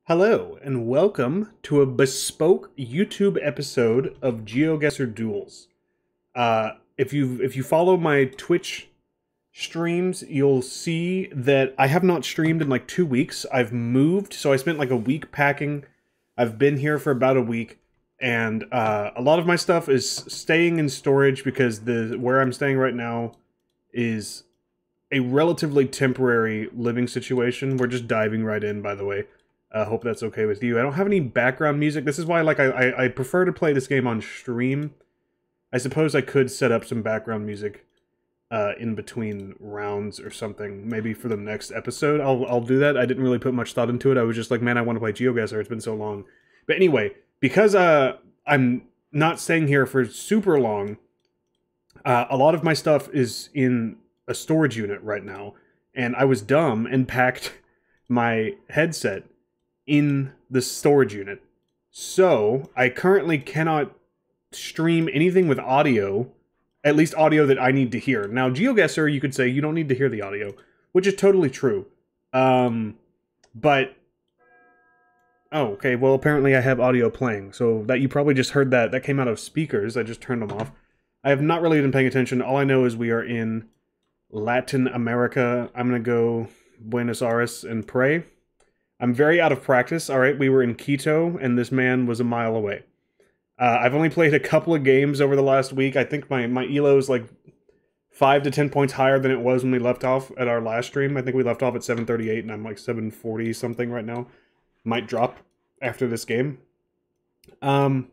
Hello, and welcome to a bespoke YouTube episode of GeoGuessr Duels. If you follow my Twitch streams, you'll see that I have not streamed in like 2 weeks. I've moved, so I spent like a week packing. I've been here for about a week, and a lot of my stuff is staying in storage because where I'm staying right now is a relatively temporary living situation. We're just diving right in, by the way. Hope that's okay with you. I don't have any background music. This is why I prefer to play this game on stream. I suppose I could set up some background music in between rounds or something. Maybe for the next episode, I'll do that. I didn't really put much thought into it. I was just like, man, I want to play GeoGuessr. It's been so long. But anyway, because I'm not staying here for super long, a lot of my stuff is in a storage unit right now, and I was dumb and packed my headset in the storage unit. So I currently cannot stream anything with audio, at least audio that I need to hear. Now, GeoGuessr, you could say you don't need to hear the audio, which is totally true. But oh, okay, well, apparently I have audio playing, so that you probably just heard that. That came out of speakers. I just turned them off. I have not really been paying attention. All I know is we are in Latin America. I'm gonna go Buenos Aires and pray. I'm very out of practice. All right, we were in Quito, and this man was a mile away. I've only played a couple of games over the last week. I think my elo is like 5 to 10 points higher than it was when we left off at our last stream. I think we left off at 738, and I'm like 740 something right now. Might drop after this game. But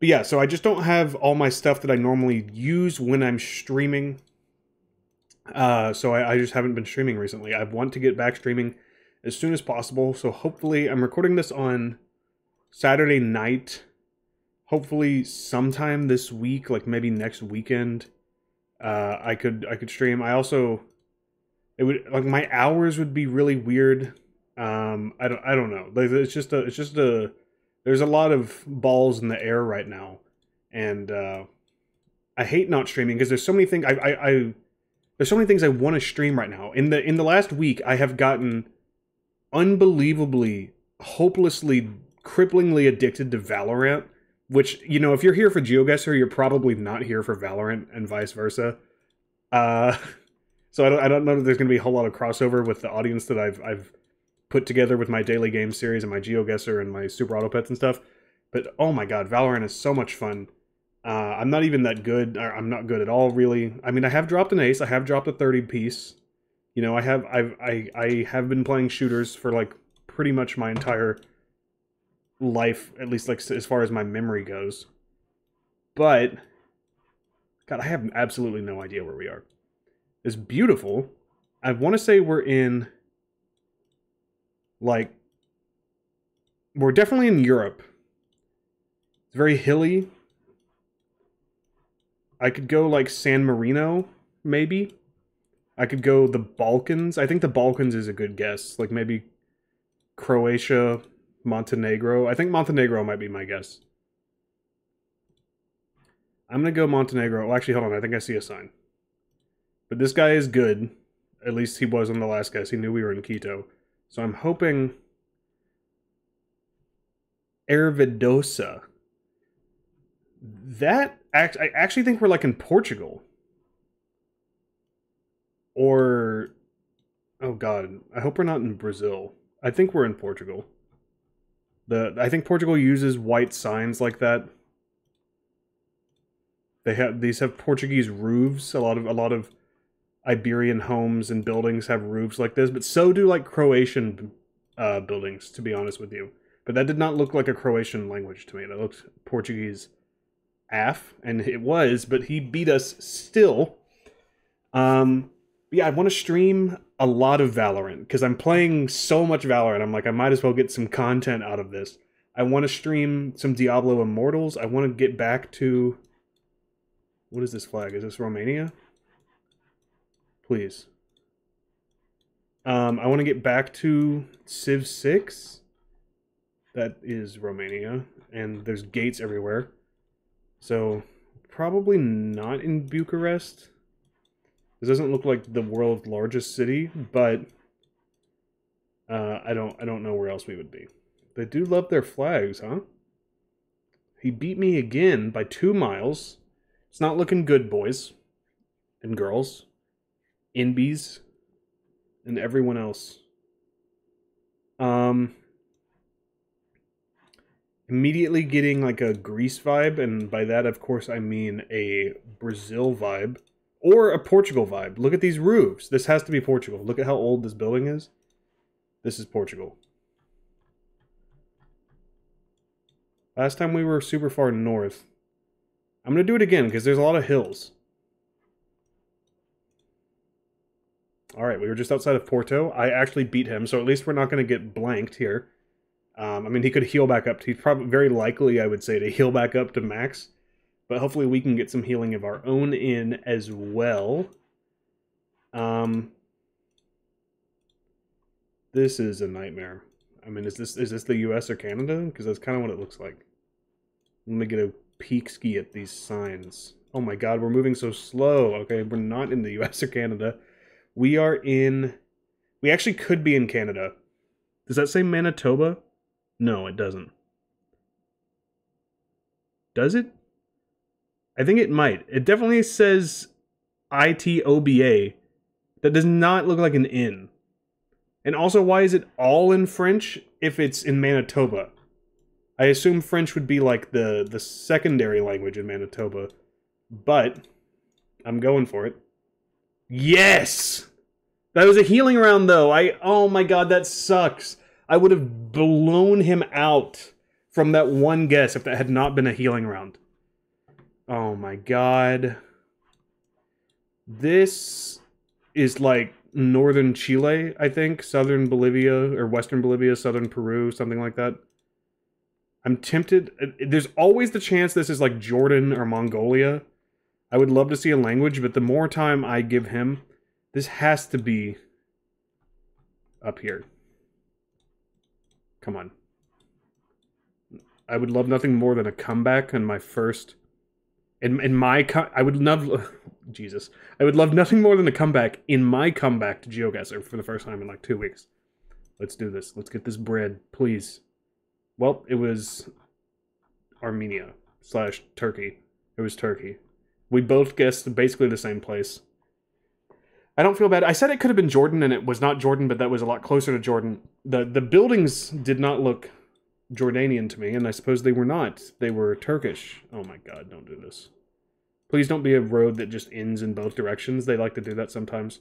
yeah, so I just don't have all my stuff that I normally use when I'm streaming. So I just haven't been streaming recently. I want to get back streaming as soon as possible, so hopefully I'm recording this on Saturday night. Hopefully sometime this week, like maybe next weekend, I could stream. I also, it would, like, my hours would be really weird. I don't know. Like, it's just a there's a lot of balls in the air right now, and I hate not streaming because there's so many things there's so many things I want to stream right now. In the last week, I have gotten unbelievably, hopelessly, cripplingly addicted to Valorant, which, you know, if you're here for GeoGuessr, you're probably not here for Valorant, and vice versa. So I don't know that there's going to be a whole lot of crossover with the audience that I've put together with my daily game series and my GeoGuessr and my Super Auto Pets and stuff. But oh my god, Valorant is so much fun. I'm not even that good. I'm not good at all, really. I mean, I have dropped an ace. I have dropped a 30 piece. You know, I have been playing shooters for like pretty much my entire life, at least like as far as my memory goes. But god, I have absolutely no idea where we are. It's beautiful. I want to say we're in, like, we're definitely in Europe. It's very hilly. I could go like San Marino, maybe. I could go the Balkans. I think the Balkans is a good guess. Like maybe Croatia, Montenegro. I think Montenegro might be my guess. I'm going to go Montenegro. Well, actually, hold on. I think I see a sign. But this guy is good. At least he was on the last guess. He knew we were in Quito. So I'm hoping Ervedosa. I actually think we're like in Portugal. Or, oh god, I hope we're not in Brazil. I think we're in Portugal. I think Portugal uses white signs like that. These have Portuguese roofs. A lot of Iberian homes and buildings have roofs like this, but so do like Croatian buildings, to be honest with you. But that did not look like a Croatian language to me. That looked Portuguese AF, and it was, but he beat us still. Yeah, I want to stream a lot of Valorant, because I'm playing so much Valorant. I'm like, I might as well get some content out of this. I want to stream some Diablo Immortals. I want to get back to... What is this flag? Is this Romania? Please. I want to get back to Civ 6. That is Romania. And there's gates everywhere. So, probably not in Bucharest. This doesn't look like the world's largest city, but I don't know where else we would be. They do love their flags, huh? He beat me again by 2 miles. It's not looking good, boys and girls, Inbies, and everyone else. Immediately getting like a Greece vibe, and by that, of course, I mean a Brazil vibe or a Portugal vibe. Look at these roofs. This has to be Portugal. Look at how old this building is. This is Portugal. Last time we were super far north. I'm going to do it again because there's a lot of hills. Alright, we were just outside of Porto. I actually beat him, so at least we're not going to get blanked here. I mean, he could heal back up. He's probably very likely, I would say, to heal back up to max. But hopefully we can get some healing of our own in as well. This is a nightmare. I mean, is this the US or Canada? Because that's kind of what it looks like. Let me get a peek ski at these signs. Oh my god, we're moving so slow. Okay, we're not in the US or Canada. We are in... We actually could be in Canada. Does that say Manitoba? No, it doesn't. Does it? I think it might. It definitely says ITOBA. That does not look like an N. And also, why is it all in French if it's in Manitoba? I assume French would be like the secondary language in Manitoba. But I'm going for it. Yes! That was a healing round, though. Oh my god, that sucks. I would have blown him out from that one guess if that had not been a healing round. Oh my god. This is like northern Chile, I think. Southern Bolivia, or western Bolivia, southern Peru, something like that. I'm tempted. There's always the chance this is like Jordan or Mongolia. I would love to see a language, but the more time I give him, this has to be up here. Come on. I would love nothing more than a comeback in my first... I would love... Jesus. I would love nothing more than a comeback in my comeback to GeoGuessr for the first time in like 2 weeks. Let's do this. Let's get this bread, please. Well, it was Armenia / Turkey. It was Turkey. We both guessed basically the same place. I don't feel bad. I said it could have been Jordan, and it was not Jordan, but that was a lot closer to Jordan. The buildings did not look Jordanian to me, and I suppose they were not. They were Turkish. Oh my god, don't do this. Please don't be a road that just ends in both directions. They like to do that sometimes.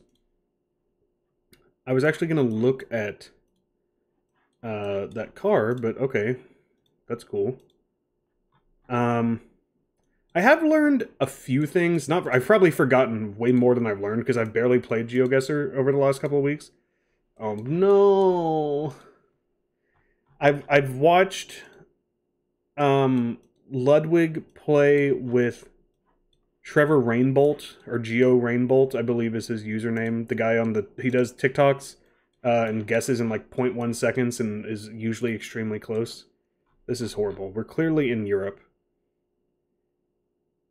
I was actually going to look at that car, but okay. That's cool. I have learned a few things. I've probably forgotten way more than I've learned because I've barely played GeoGuessr over the last couple of weeks. Oh no! I've watched Ludwig play with Trevor Rainbolt, or Geo Rainbolt, I believe is his username. The guy he does TikToks and guesses in like 0.1 seconds and is usually extremely close. This is horrible. We're clearly in Europe.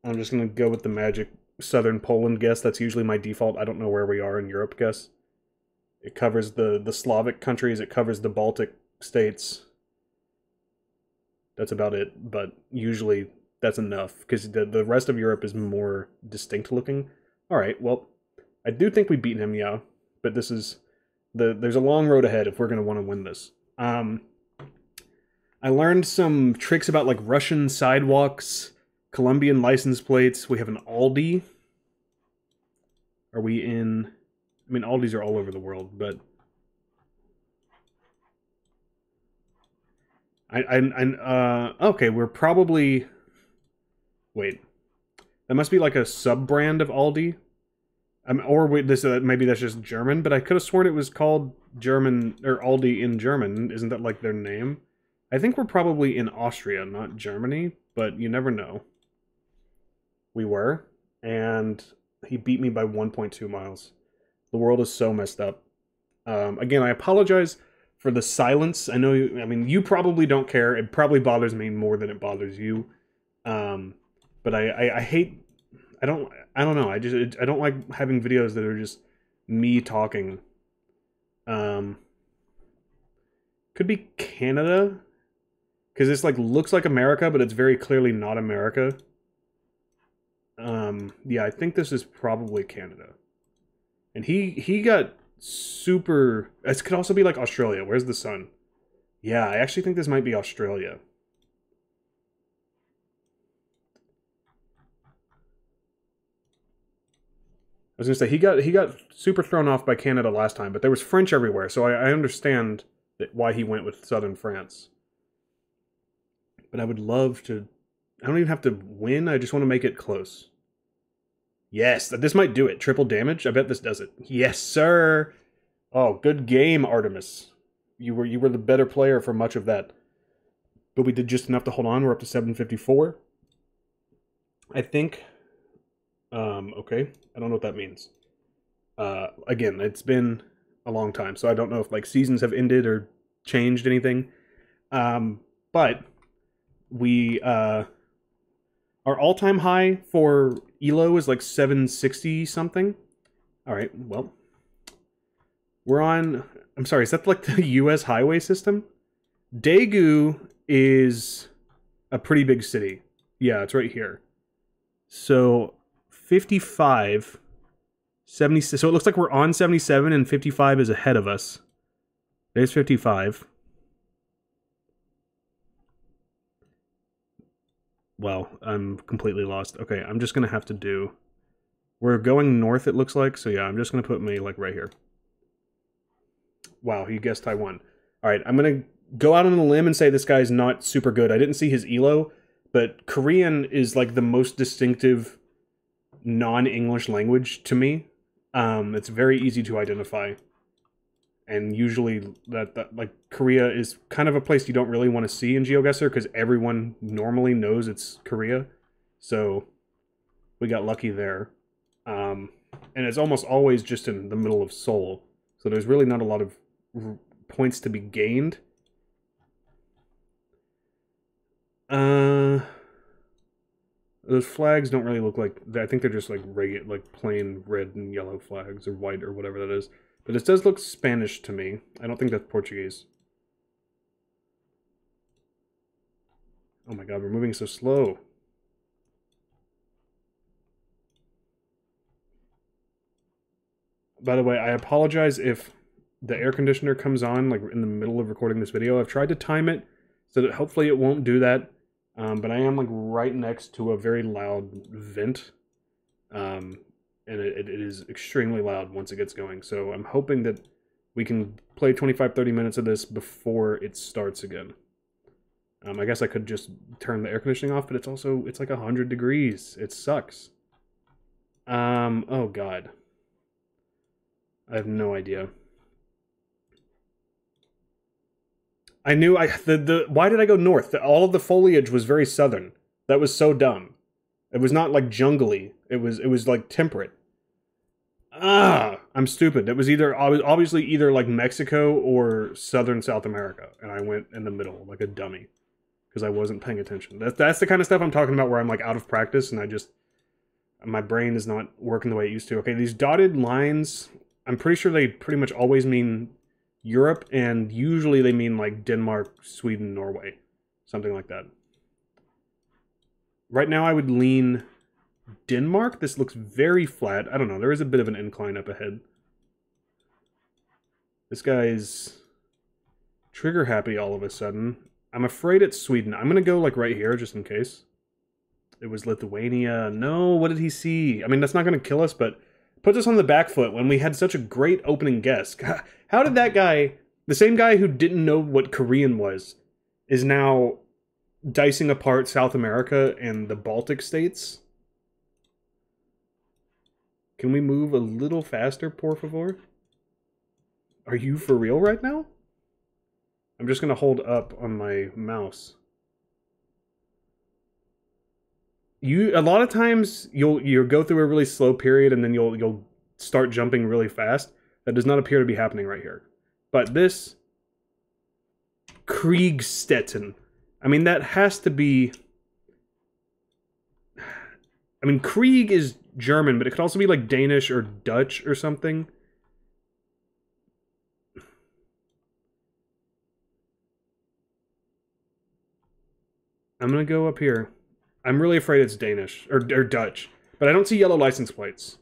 I'm just going to go with the magic southern Poland guess. That's usually my default. I don't know where we are in Europe guess. It covers the Slavic countries. It covers the Baltic states. That's about it. But usually that's enough because the rest of Europe is more distinct looking. Alright, well, I do think we beat him, yeah. But this is... There's a long road ahead if we're going to want to win this. I learned some tricks about like Russian sidewalks, Colombian license plates. We have an Aldi. Are we in... I mean, Aldis are all over the world, but... okay, we're probably... Wait. That must be like a sub-brand of Aldi. Or wait, maybe that's just German, but I could have sworn it was called German, or Aldi in German. Isn't that like their name? I think we're probably in Austria, not Germany, but you never know. We were, and he beat me by 1.2 miles. The world is so messed up. Again, I apologize for the silence. I know, you probably don't care. It probably bothers me more than it bothers you. But I hate... I don't know. I don't like having videos that are just me talking. Could be Canada. Because this, like, looks like America, but it's very clearly not America. Yeah, I think this is probably Canada. And he got super... This could also be, like, Australia. Where's the sun? Yeah, I actually think this might be Australia. I was gonna say, he got super thrown off by Canada last time, but there was French everywhere, so I understand why he went with southern France. But I would love to... I don't even have to win, I just want to make it close. Yes, this might do it. Triple damage? I bet this does it. Yes, sir! Oh, good game, Artemis. You were the better player for much of that. But we did just enough to hold on. We're up to 754. I think... okay. I don't know what that means. Again, it's been a long time, so I don't know if, like, seasons have ended or changed anything. But we, our all-time high for ELO is, like, 760 something. Alright, well. We're on... I'm sorry, is that, like, the US highway system? Daegu is a pretty big city. Yeah, it's right here. So... 55, 70, so it looks like we're on 77 and 55 is ahead of us. There's 55. Well, I'm completely lost. Okay, I'm just going to have to do... We're going north, it looks like, so yeah, I'm just going to put me, like, right here. Wow, you guessed Taiwan. Alright, I'm going to go out on a limb and say this guy's not super good. I didn't see his ELO, but Korean is, like, the most distinctive... non-English language to me. It's very easy to identify. And usually that like Korea is kind of a place you don't really want to see in GeoGuessr because everyone normally knows it's Korea. So we got lucky there. And it's almost always just in the middle of Seoul. So there's really not a lot of points to be gained. Those flags don't really look like... I think they're just like regular, like plain red and yellow flags, or white, or whatever that is. But this does look Spanish to me. I don't think that's Portuguese. Oh my god, we're moving so slow. By the way, I apologize if the air conditioner comes on like in the middle of recording this video. I've tried to time it so that hopefully it won't do that. But I am like right next to a very loud vent. And it is extremely loud once it gets going. So I'm hoping that we can play 25-30 minutes of this before it starts again. I guess I could just turn the air conditioning off, but it's like 100 degrees. It sucks. Oh god. I have no idea. I knew why did I go north? All of the foliage was very southern. That was so dumb. It was not like jungly. It was like temperate. I'm stupid. It was obviously either like Mexico or southern South America, and I went in the middle like a dummy because I wasn't paying attention. That's the kind of stuff I'm talking about where I'm like out of practice and my brain is not working the way it used to. Okay, these dotted lines, I'm pretty sure they pretty much always mean Europe, and usually they mean like Denmark, Sweden, Norway. Something like that. Right now I would lean Denmark. This looks very flat. I don't know. There is a bit of an incline up ahead. This guy's trigger happy all of a sudden. I'm afraid it's Sweden. I'm going to go like right here just in case. It was Lithuania. No, what did he see? I mean, that's not going to kill us, but puts us on the back foot when we had such a great opening guess. How did that guy, the same guy who didn't know what Korean was, is now dicing apart South America and the Baltic states? Can we move a little faster, por favor? Are you for real right now? I'm just going to hold up on my mouse. A lot of times you'll go through a really slow period and then you'll start jumping really fast. That does not appear to be happening right here. But this Kriegstetten, I mean that has to be, I mean Krieg is German, but it could also be like Danish or Dutch or something. I'm gonna go up here. I'm really afraid it's Danish or Dutch, but I don't see yellow license plates.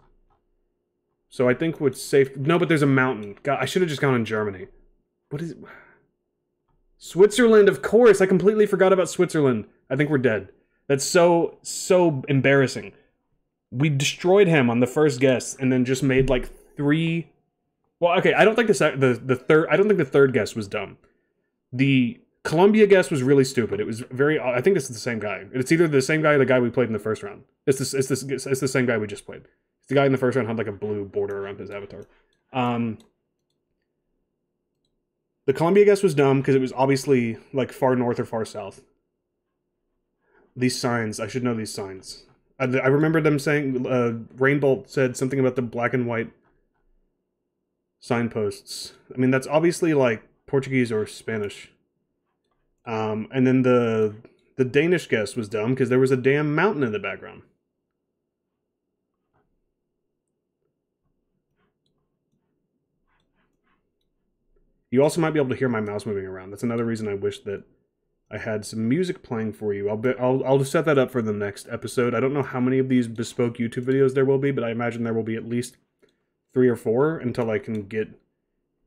So I think what's safe... No, but there's a mountain. God, I should have just gone in Germany. What is it? Switzerland, of course. I completely forgot about Switzerland. I think we're dead. That's so embarrassing. We destroyed him on the first guess, and then just made like 3... Well, okay, I don't think the third guess was dumb. The Colombia guess was really stupid. It was very... I think this is the same guy. It's either the same guy or the guy we played in the first round. It's the same guy we just played. The guy in the first round had like a blue border around his avatar. The Columbia guess was dumb because it was obviously like far north or far south. These signs, I should know these signs. I remember them saying, Rainbolt said something about the black and white signposts. I mean, that's obviously like Portuguese or Spanish. And then the Danish guess was dumb because there was a damn mountain in the background. You also might be able to hear my mouse moving around. That's another reason I wish that I had some music playing for you. I'll set that up for the next episode. I don't know how many of these bespoke YouTube videos there will be, but I imagine there will be at least 3 or 4 until I can get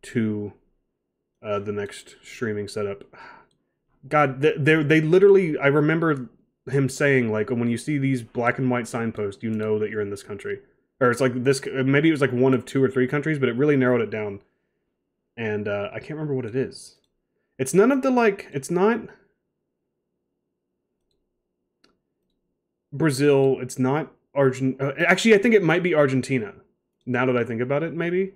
to the next streaming setup. God, they literally... I remember him saying, like, when you see these black and white signposts, you know that you're in this country. Or it's like this... Maybe it was like 1 of 2 or 3 countries, but it really narrowed it down. And I can't remember what it is. It's none of the, like... It's not... Brazil. It's not Argentina. Actually, I think it might be Argentina. Now that I think about it, maybe.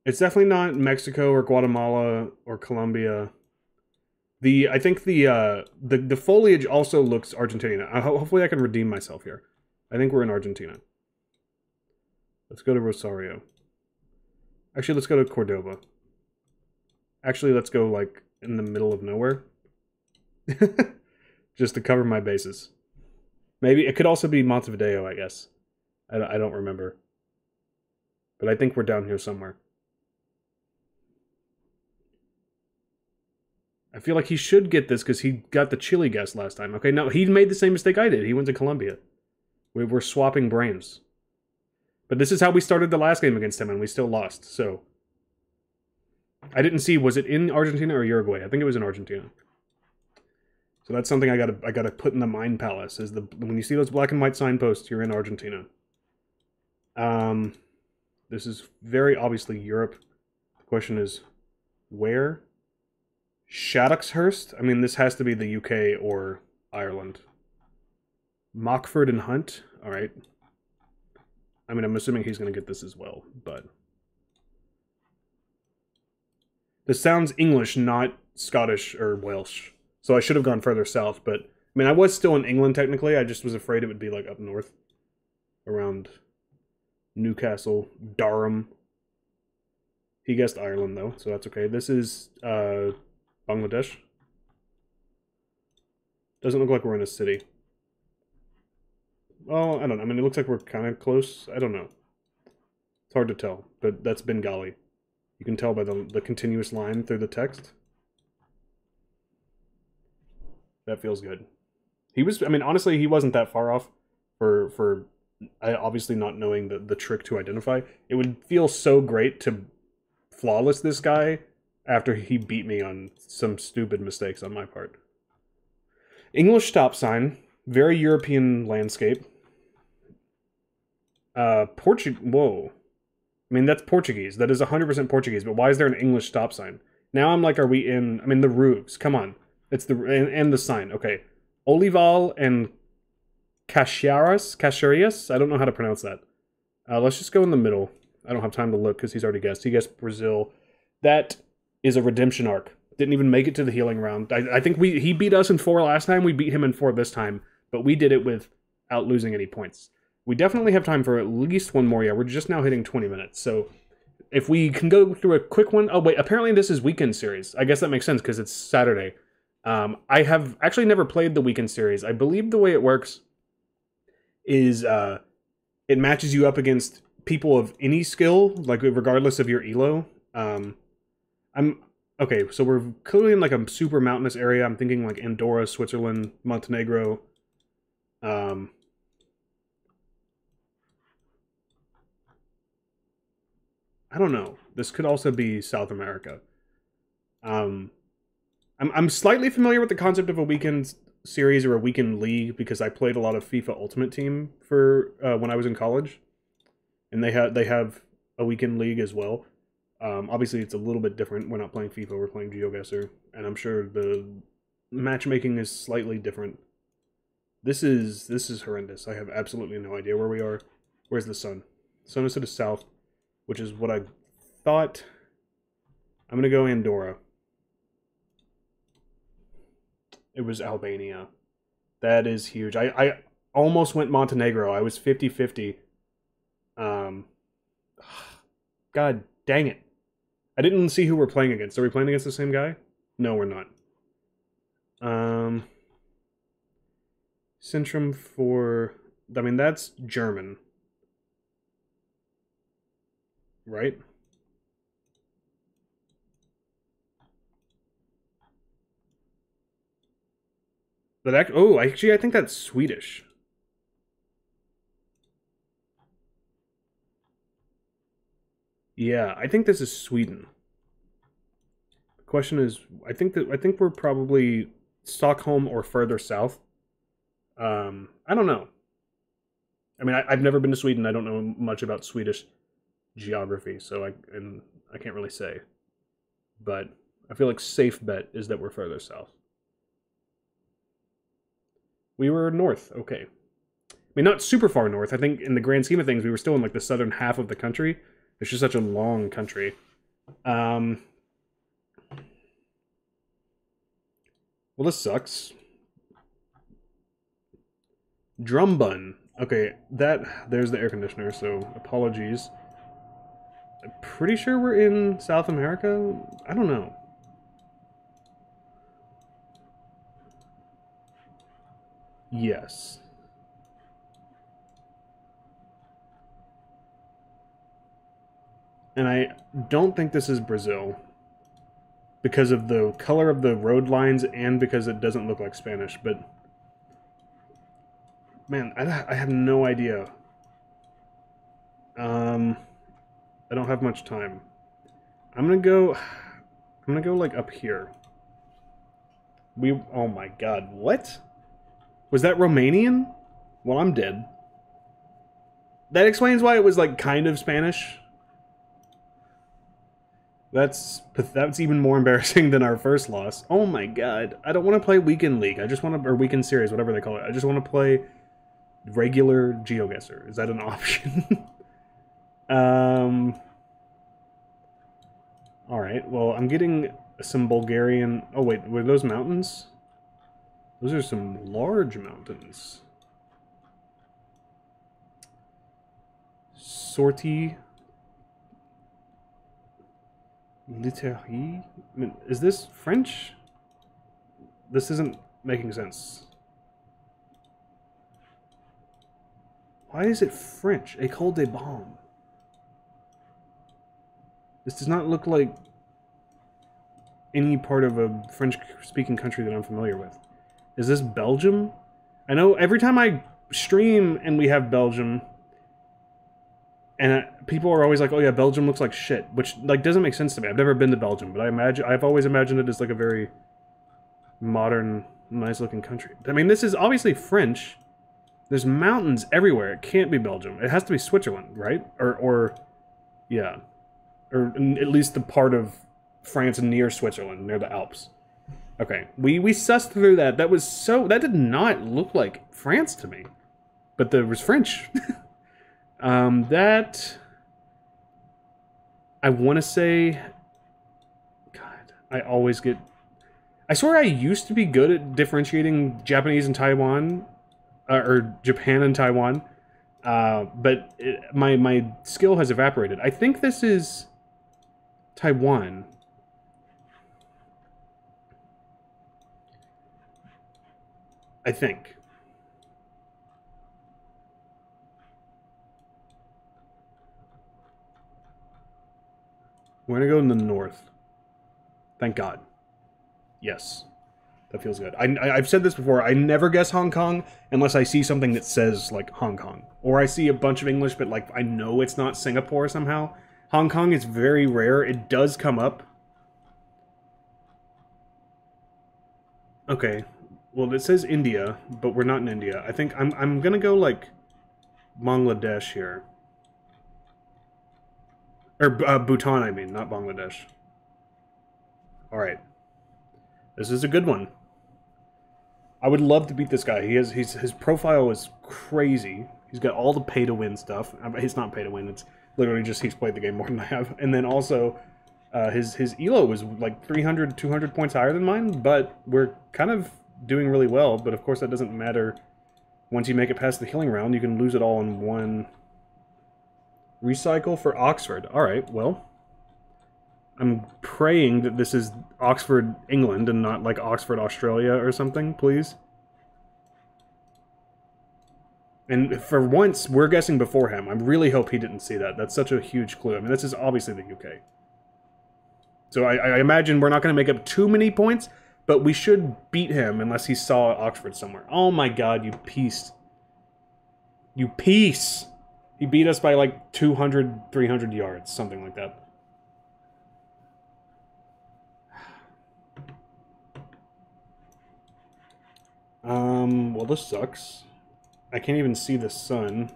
It's definitely not Mexico or Guatemala or Colombia. I think the foliage also looks Argentinian. Hopefully I can redeem myself here. I think we're in Argentina. Let's go to Rosario. Actually, let's go to Cordoba. Actually, let's go, like, in the middle of nowhere. Just to cover my bases. Maybe it could also be Montevideo, I guess. I don't remember. But I think we're down here somewhere. I feel like he should get this because he got the Chile guess last time. Okay, no, he made the same mistake I did. He went to Colombia. We were swapping brains. But this is how we started the last game against him, and we still lost, so... I didn't see, was it in Argentina or Uruguay? I think it was in Argentina. So that's something I gotta put in the mind palace, is when you see those black and white signposts, you're in Argentina. This is very obviously Europe. The question is, where? Shaddockhurst? I mean, this has to be the UK or Ireland. Mockford and Hunt? Alright. I mean, I'm assuming he's going to get this as well, but... This sounds English, not Scottish or Welsh. So I should have gone further south, but... I mean, I was still in England, technically. I just was afraid it would be, like, up north. Around Newcastle, Durham. He guessed Ireland, though, so that's okay. This is, Bangladesh. Doesn't look like we're in a city. Well, I don't know. I mean, it looks like we're kind of close. I don't know. It's hard to tell, but that's Bengali. You can tell by the continuous line through the text. That feels good. He was, I mean, honestly, he wasn't that far off for obviously not knowing the trick to identify. It would feel so great to flawless this guy after he beat me on some stupid mistakes on my part. English stop sign. Very European landscape. Whoa. I mean, that's Portuguese. That is 100% Portuguese, but why is there an English stop sign? Now I'm like, are we in... I mean, the roofs. Come on. It's the... And the sign. Okay. Olival and Caxias? I don't know how to pronounce that. Let's just go in the middle. I don't have time to look because he's already guessed. He guessed Brazil. That is a redemption arc. Didn't even make it to the healing round. I think he beat us in 4 last time. We beat him in 4 this time. But we did it without losing any points. We definitely have time for at least one more. Yeah, we're just now hitting 20 minutes. So if we can go through a quick one. Oh, wait. Apparently this is weekend series. I guess that makes sense because it's Saturday. I have actually never played the weekend series. I believe the way it works is it matches you up against people of any skill, like regardless of your elo. Okay, so we're clearly in like a super mountainous area. I'm thinking like Andorra, Switzerland, Montenegro. Um, I don't know. This could also be South America. Um, I'm slightly familiar with the concept of a weekend series or a weekend league because I played a lot of FIFA Ultimate Team for when I was in college, and they have a weekend league as well. Obviously, it's a little bit different. We're not playing FIFA; we're playing GeoGuessr, and I'm sure the matchmaking is slightly different. This is horrendous. I have absolutely no idea where we are. Where's the sun? Sun is to the south, which is what I thought. I'm gonna go Andorra. It was Albania. That is huge. I almost went Montenegro. I was 50-50. Um, God dang it. I didn't see who we're playing against. Are we playing against the same guy? No, we're not. Centrum for... I mean, that's German. Right? Oh, actually, I think that's Swedish. Yeah, I think this is Sweden. The question is, I think we're probably Stockholm or further south. I don't know. I mean, I've never been to Sweden. I don't know much about Swedish geography, so I can't really say. But I feel like safe bet is that we're further south. We were north. Okay. I mean, not super far north. I think in the grand scheme of things, we were still in like the southern half of the country. It's just such a long country. Well, this sucks. Drum bun. Okay, there's the air conditioner, so apologies. I'm pretty sure we're in South America. I don't know. Yes. And I don't think this is Brazil because of the color of the road lines and because it doesn't look like Spanish, but man, I have no idea. Um, I don't have much time. I'm gonna go like up here. Oh my god, what? Was that Romanian? Well, I'm dead. That explains why it was like kind of Spanish. That's even more embarrassing than our first loss. Oh my god. I don't want to play Weekend League. I just want to, or Weekend Series, whatever they call it. I just want to play regular GeoGuessr. Is that an option? um. Alright, well, I'm getting some Bulgarian... Oh wait, were those mountains? Those are some large mountains. Sortie... Litterie? I mean, is this French? This isn't making sense. Why is it French? École des Bombes. This does not look like any part of a French-speaking country that I'm familiar with. Is this Belgium? I know every time I stream and we have Belgium, and people are always like, "Oh yeah, Belgium looks like shit," which like doesn't make sense to me. I've never been to Belgium, but I've always imagined it as like a very modern, nice-looking country. I mean, this is obviously French. There's mountains everywhere. It can't be Belgium. It has to be Switzerland, right? Or yeah, or at least the part of France near Switzerland, near the Alps. Okay, we sussed through that. That did not look like France to me, but there was French. That I want to say, God, I always get. I swear I used to be good at differentiating Japanese and Taiwan, or Japan and Taiwan, but my skill has evaporated. I think this is Taiwan. I think. We're gonna go in the north. Thank God. Yes. That feels good. I've said this before. I never guess Hong Kong unless I see something that says, like, Hong Kong. Or I see a bunch of English, but, like, I know it's not Singapore somehow. Hong Kong is very rare. It does come up. Okay. Well, it says India, but we're not in India. I think I'm gonna go, like, Bangladesh here. Or Bhutan, I mean, not Bangladesh. Alright. This is a good one. I would love to beat this guy. His profile is crazy. He's got all the pay-to-win stuff. It's not pay-to-win. It's literally just he's played the game more than I have. And then also, his elo was like 300, 200 points higher than mine, but we're kind of doing really well. But of course, that doesn't matter. Once you make it past the healing round, you can lose it all in one. Recycle for Oxford. Alright, well. I'm praying that this is Oxford, England, and not like Oxford, Australia or something, please. And for once, we're guessing before him. I really hope he didn't see that. That's such a huge clue. I mean, this is obviously the UK. So I imagine we're not going to make up too many points, but we should beat him unless he saw Oxford somewhere. Oh my god, you piece. You piece! He beat us by like 200, 300 yards, something like that. Well, this sucks. I can't even see the sun.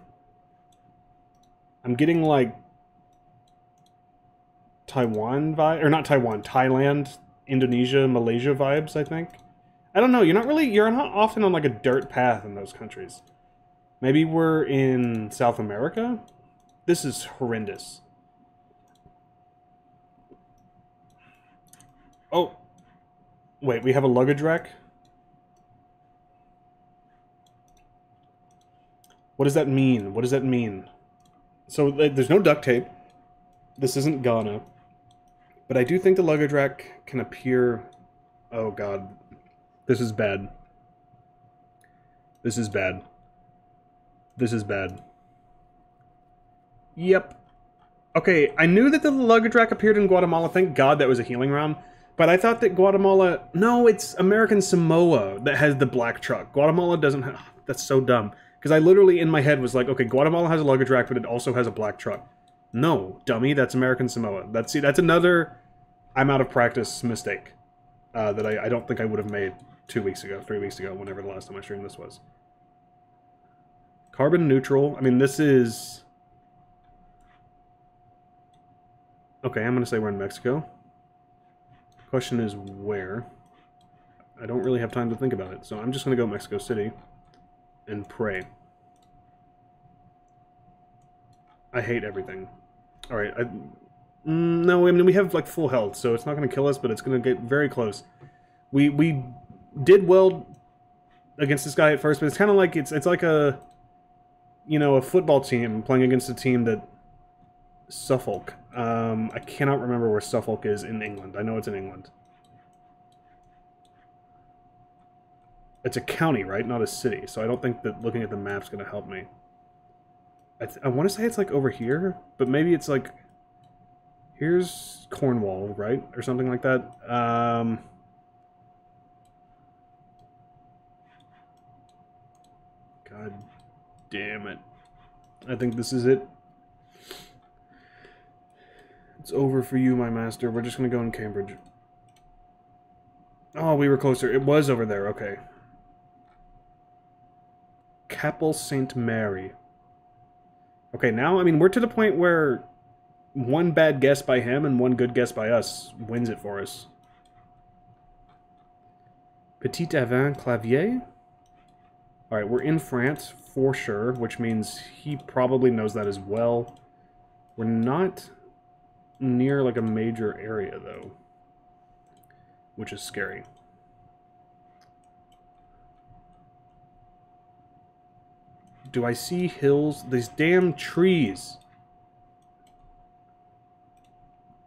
I'm getting, like, Taiwan vibe, or not Taiwan, Thailand, Indonesia, Malaysia vibes, I think. I don't know, you're not often on, like, a dirt path in those countries. Maybe we're in South America? This is horrendous. Oh. Wait, we have a luggage rack? What does that mean? What does that mean? So, there's no duct tape. This isn't Ghana. But I do think the luggage rack can appear... Oh, God. This is bad. This is bad. This is bad. Yep. Okay, I knew that the luggage rack appeared in Guatemala. Thank God that was a healing round. But I thought that Guatemala... No, it's American Samoa that has the black truck. Guatemala doesn't have... That's so dumb. Because I literally, in my head, was like, okay, Guatemala has a luggage rack, but it also has a black truck. No, dummy, that's American Samoa. That's another I'm out of practice mistake that I don't think I would have made 2 weeks ago, 3 weeks ago, whenever the last time I streamed this was. Carbon neutral. I mean, this is... Okay, I'm going to say we're in Mexico. Question is where? I don't really have time to think about it, so I'm just going to go Mexico City and pray. I hate everything. Alright, no, I mean, we have, like, full health, so it's not going to kill us, but it's going to get very close. We did well against this guy at first, but it's kind of like, it's like a, you know, a football team playing against a team that... Suffolk. I cannot remember where Suffolk is in England. I know it's in England. It's a county, right? Not a city. So I don't think that looking at the map's going to help me. I want to say it's like over here, but maybe it's like... Here's Cornwall, right? Or something like that. God damn it. I think this is it. It's over for you, my master. We're just going to go in Cambridge. Oh, we were closer. It was over there. Okay. Capel St. Mary. Okay, now, I mean, we're to the point where one bad guess by him and one good guess by us wins it for us. Petit Avin Clavier? Alright, we're in France, for sure, which means he probably knows that as well. We're not near, like, a major area, though. Which is scary. Do I see hills? These damn trees.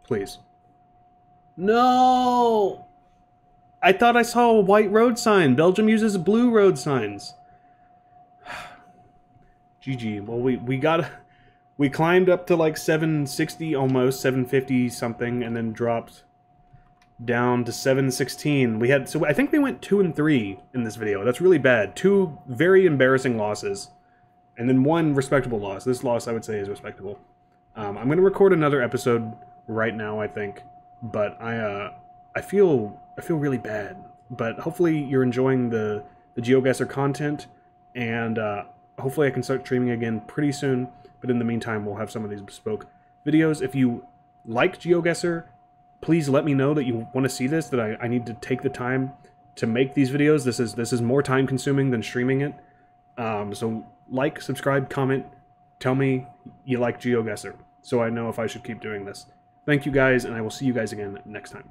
Please. No! I thought I saw a white road sign. Belgium uses blue road signs. GG. Well, we climbed up to like 760 almost, 750 something, and then dropped down to 716. So I think we went 2 and 3 in this video. That's really bad. 2 very embarrassing losses, and then 1 respectable loss. This loss, I would say, is respectable. I'm going to record another episode right now, I think, but I feel really bad. But hopefully you're enjoying the GeoGuessr content, and hopefully I can start streaming again pretty soon. But in the meantime, we'll have some of these bespoke videos. If you like GeoGuessr, please let me know that you want to see this, that I need to take the time to make these videos. This is more time consuming than streaming it. So like, subscribe, comment, tell me you like GeoGuessr, so I know if I should keep doing this. Thank you guys, and I will see you guys again next time.